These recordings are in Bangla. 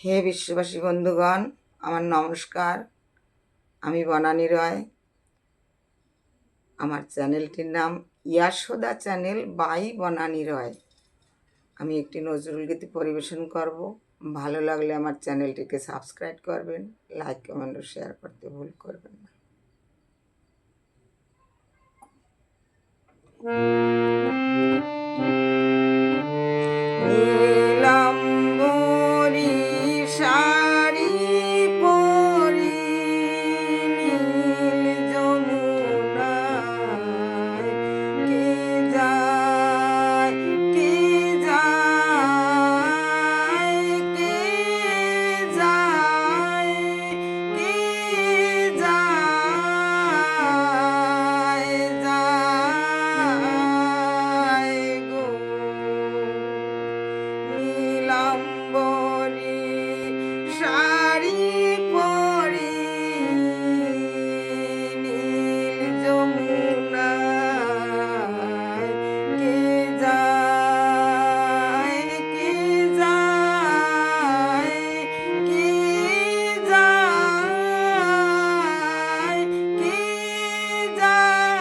হে বিশ্ববাসী বন্ধুগণ, আমার নমস্কার। আমি বনানী রয়। আমার চ্যানেলটির নাম ইয়াশোদা চ্যানেল বাই বনানী রয়। আমি একটি নজরুল গীতি পরিবেশন করব। ভালো লাগলে আমার চ্যানেলটিকে সাবস্ক্রাইব করবেন, লাইক কমেন্ট ও শেয়ার করতে ভুল করবেন না। নীলাম্বরী শাড়ি পরি নীল যমুনায় কে যায়, কে যায়, কে যায়, কে যায়, যায় গো নীলাম্বরী শাড়ি পরি নীল যমুনায় কে যায়, কে যায়, কে যায়, কে যায়,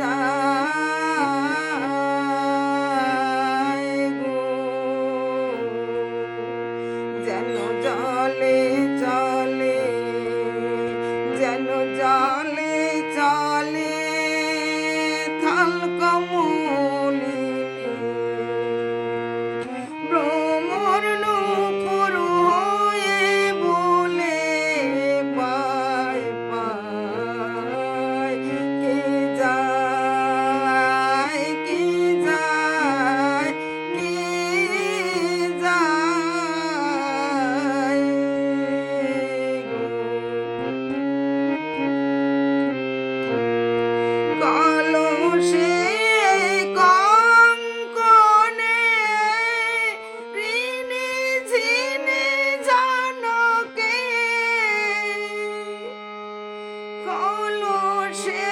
যায় গো যেন জলে চলে, যেন জলে চলে থল কমলিনী ভ্রমর নূপুর হয়ে বলে পায় পায় কে যায়, কে যায়, কে যায় গো কলসে কঙ্কনে ঋণী ঝিনে জনকে কলসে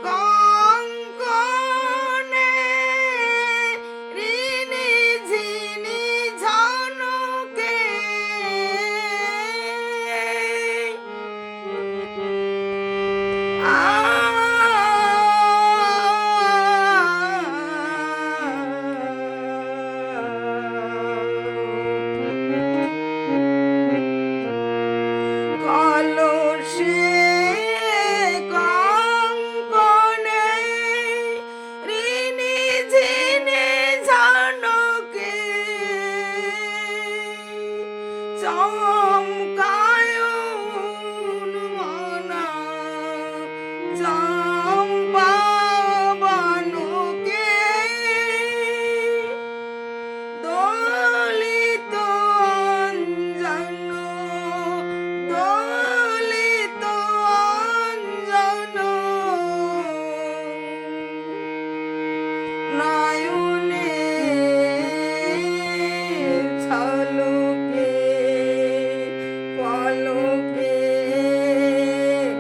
কঙ্কনে ঋণী ঝিনি জনকে কলসে কঙ্কনে ঋণী ঝিনে জনকে চমকায় মনা চম্পা বনকে দলিত অঞ্জন, দলিত অঞ্জন নয়নে ছলকে পলকে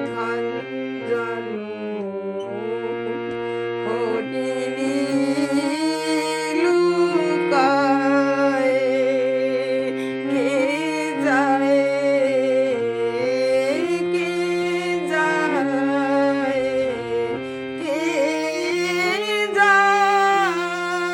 খঞ্জন হরিণী লুকায় কে যায়, কে যায়, কে যায়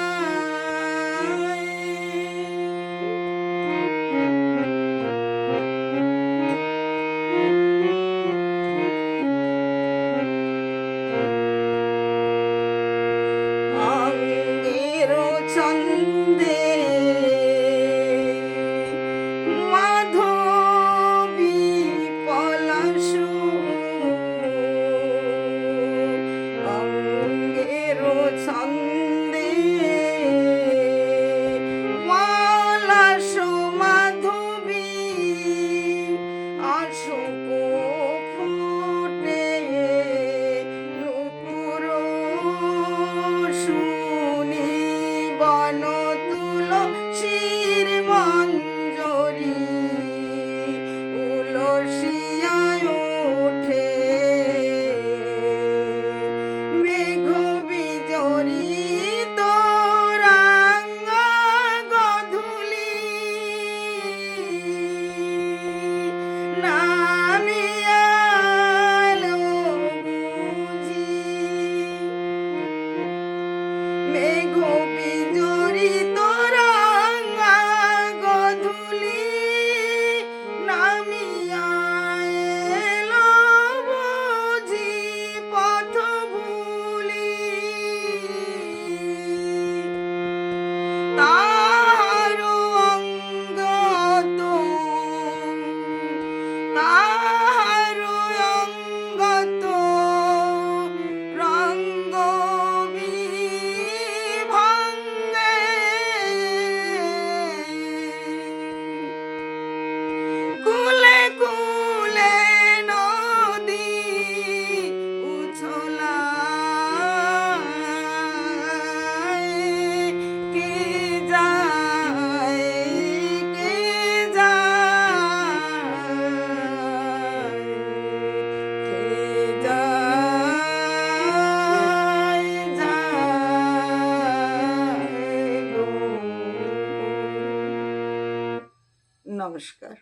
মেঘ বিজড়িত রাঙা গধূলি নামিয়া এলো বুঝি পথ ভুলি। তাহার অঙ্গ তাহার অঙ্গত রঙ্গ বিভঙ্গে কুলে কুলে নদী উছলায় কে যায় কে যায় কে যায় যায় গো। নমস্কার।